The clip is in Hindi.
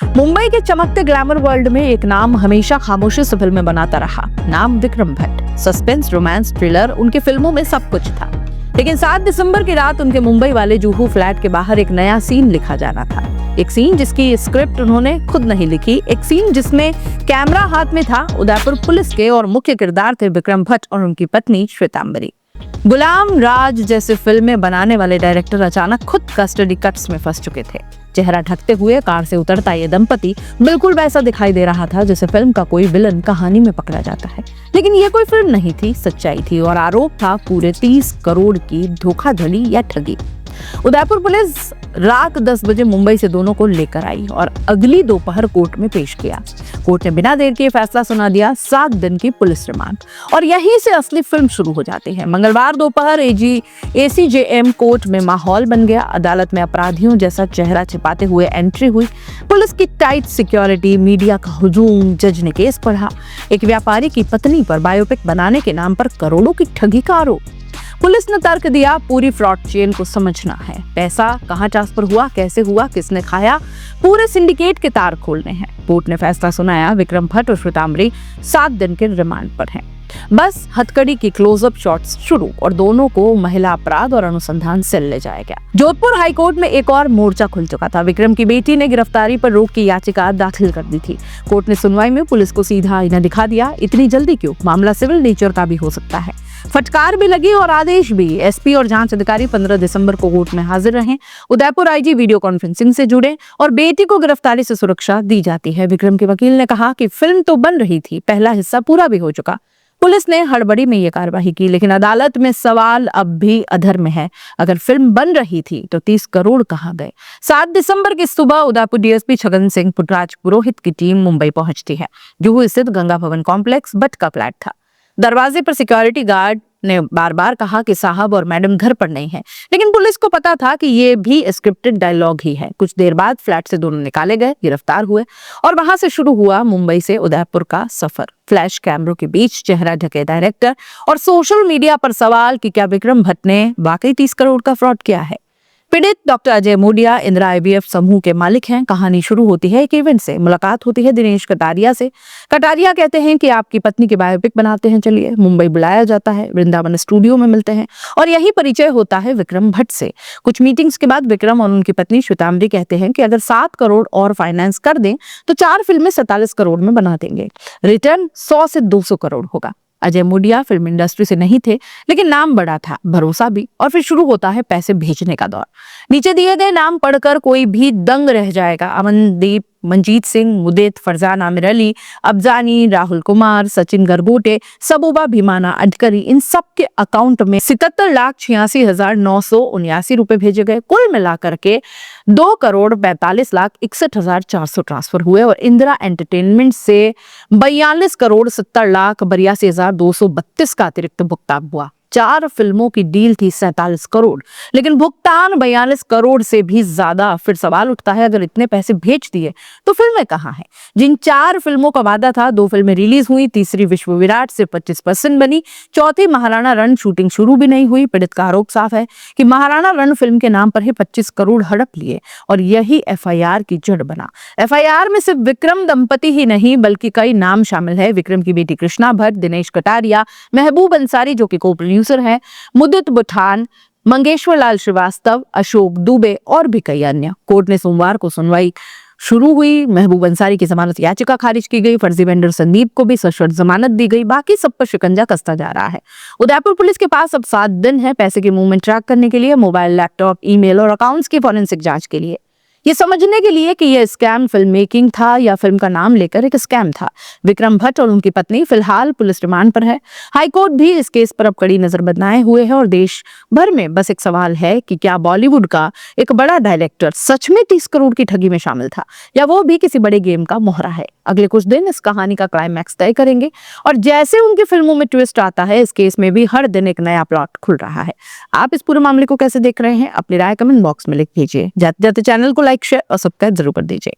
मुंबई के चमकते ग्लैमर वर्ल्ड में एक नाम हमेशा खामोशी से फिल्में बनाता रहा, नाम Vikram Bhatt. Suspense, romance, thriller, उनकी फिल्मों में सब कुछ था। लेकिन 7 दिसंबर की रात उनके मुंबई वाले जुहू फ्लैट के बाहर एक नया सीन लिखा जाना था। एक सीन जिसकी स्क्रिप्ट उन्होंने खुद नहीं लिखी, एक सीन जिसमें कैमरा हाथ में था उदयपुर पुलिस के और मुख्य किरदार थे विक्रम भट्ट और उनकी पत्नी श्वेतांबरी। गुलाम राज जैसे फिल्में बनाने वाले डायरेक्टर अचानक खुद कस्टडी कट्स में फंस चुके थे। चेहरा ढकते हुए कार से उतरता ये दंपति बिल्कुल वैसा दिखाई दे रहा था जैसे फिल्म का कोई विलन कहानी में पकड़ा जाता है। लेकिन ये कोई फिल्म नहीं थी, सच्चाई थी और आरोप था पूरे 30 करोड़ की धोखाधड़ी या ठगी। उदयपुर पुलिस रात 10 बजे मुंबई से दोनों को लेकर आई और अगली दोपहर कोर्ट में पेश किया। कोर्ट ने बिना देर के फैसला सुना दिया, 7 दिन की पुलिस रिमांड। और यहीं से असली फिल्म शुरू हो जाती है। मंगलवार दोपहर ACJM कोर्ट में माहौल बन गया। अदालत में अपराधियों जैसा चेहरा छिपाते हुए एंट्री हुई। पुलिस की टाइट सिक्योरिटी, मीडिया का हुजूम, जज ने केस पढ़ा। एक व्यापारी की पत्नी पर बायोपिक बनाने के नाम पर करोड़ों की ठगी का आरोप। पुलिस ने तर्क दिया, पूरी फ्रॉड चेन को समझना है, पैसा कहां ट्रांसफर हुआ, कैसे हुआ, किसने खाया, पूरे सिंडिकेट के तार खोलने हैं। कोर्ट ने फैसला सुनाया, विक्रम भट्ट और श्वेतांबरी 7 दिन के रिमांड पर हैं। बस हथकड़ी की क्लोजअप शॉट्स शुरू और दोनों को महिला अपराध और अनुसंधान सेल ले जाया गया। जोधपुर हाईकोर्ट में एक और मोर्चा खुल चुका था। विक्रम की बेटी ने गिरफ्तारी पर रोक की याचिका दाखिल कर दी थी। कोर्ट ने सुनवाई में पुलिस को सीधा आईना दिखा दिया, इतनी जल्दी क्यों, मामला सिविल नेचर का भी हो सकता है। फटकार भी लगी और आदेश भी। SP और जांच अधिकारी 15 दिसंबर को कोर्ट में हाजिर रहे। उदयपुर IG वीडियो कॉन्फ्रेंसिंग से जुड़े और बेटी को गिरफ्तारी से सुरक्षा दी जाती है। विक्रम के वकील ने कहा कि फिल्म तो बन रही थी, पहला हिस्सा पूरा भी हो चुका। पुलिस ने हड़बड़ी में ये कार्रवाई की, लेकिन अदालत में सवाल अब भी अधर में है। अगर फिल्म बन रही थी तो 30 करोड़ कहां गए? 7 दिसंबर की सुबह उदयपुर DSP छगन सिंह पुटराज पुरोहित की टीम मुंबई पहुंचती है। जुहू स्थित गंगा भवन कॉम्प्लेक्स भट्ट का फ्लैट था। दरवाजे पर सिक्योरिटी गार्ड ने बार बार कहा कि साहब और मैडम घर पर नहीं है, लेकिन पुलिस को पता था कि ये भी स्क्रिप्टेड डायलॉग ही है। कुछ देर बाद फ्लैट से दोनों निकाले गए, गिरफ्तार हुए और वहां से शुरू हुआ मुंबई से उदयपुर का सफर। फ्लैश कैमरों के बीच चेहरा ढके डायरेक्टर और सोशल मीडिया पर सवाल कि क्या विक्रम भट्ट ने वाकई 30 करोड़ का फ्रॉड किया है। पीड़ित डॉक्टर अजय मोडिया इंदिरा IVF समूह के मालिक हैं। कहानी शुरू होती है एक इवेंट से। मुलाकात होती है दिनेश कटारिया से। कटारिया कहते हैं कि आपकी पत्नी की बायोपिक बनाते हैं, चलिए। मुंबई बुलाया जाता है, वृंदावन स्टूडियो में मिलते हैं और यही परिचय होता है विक्रम भट्ट से। कुछ मीटिंग्स के बाद विक्रम और उनकी पत्नी श्वेतांबरी कहते हैं कि अगर 7 करोड़ और फाइनेंस कर दें तो 4 फिल्में 47 करोड़ में बना देंगे। रिटर्न 100 से 200 करोड़ होगा। अजय मोडिया फिल्म इंडस्ट्री से नहीं थे, लेकिन नाम बड़ा था, भरोसा भी। और फिर शुरू होता है पैसे भेजने का दौर। नीचे दिए गए नाम पढ़कर कोई भी दंग रह जाएगा। अमनदीप, मंजीत सिंह, मुदेत, फरजान आमिर अली, अफजानी, राहुल कुमार, सचिन गरबोटे, सबूबा भीमाना अडकरी, इन सब के अकाउंट में 77,86,979 रुपए भेजे गए। कुल मिलाकर के 2,45,61,400 ट्रांसफर हुए और इंदिरा एंटरटेनमेंट से 42,70,82,232 का अतिरिक्त भुगतान हुआ। 4 फिल्मों की डील थी 47 करोड़, लेकिन भुगतान 42 करोड़ से भी ज्यादा। फिर सवाल उठता है, अगर इतने पैसे भेज दिए तो फिल्में कहां हैं? जिन 4 फिल्मों का वादा था, 2 फिल्में रिलीज हुई, तीसरी विश्व विराट से 25% बनी, चौथी महाराणा रण शूटिंग शुरू भी नहीं हुई। पीड़ित का आरोप साफ है कि महाराणा रण फिल्म के नाम पर ही 25 करोड़ हड़प लिए और यही FIR की जड़ बना। FIR में सिर्फ विक्रम दंपति ही नहीं बल्कि कई नाम शामिल है। विक्रम की बेटी कृष्णा भट्ट, दिनेश कटारिया, महबूब अंसारी जो कि को प्रोड्यूसर है, मुदित बुठान, मंगेश्वर लाल श्रीवास्तव, अशोक दुबे और भी कई अन्य। कोर्ट ने सोमवार को सुनवाई शुरू हुई। महबूब अंसारी की जमानत याचिका खारिज की गई। फर्जी वेंडर संदीप को भी सशर्त जमानत दी गई। बाकी सब पर शिकंजा कसता जा रहा है। उदयपुर पुलिस के पास अब 7 दिन है पैसे की मूवमेंट ट्रैक करने के लिए, मोबाइल, लैपटॉप, ईमेल और अकाउंट्स की फॉरेंसिक जांच के लिए, ये समझने के लिए कि यह स्कैम फिल्म मेकिंग था या फिल्म का नाम लेकर एक स्कैम था। विक्रम भट्ट और उनकी पत्नी फिलहाल पुलिस रिमांड पर है। हाईकोर्ट भी इस केस पर अब कड़ी नजर बनाए हुए है और देश भर में बस एक सवाल है कि क्या बॉलीवुड का एक बड़ा डायरेक्टर सच में 30 करोड़ की ठगी में शामिल था या वो भी किसी बड़े गेम का मोहरा है। अगले कुछ दिन इस कहानी का क्लाइमैक्स तय करेंगे और जैसे उनकी फिल्मों में ट्विस्ट आता है, इस केस में भी हर दिन एक नया प्लॉट खुल रहा है। आप इस पूरे मामले को कैसे देख रहे हैं? अपनी राय कमेंट बॉक्स में लिख दीजिए। जाते जाते चैनल को लाइक, शेयर और सब्सक्राइब जरूर कर दीजिए।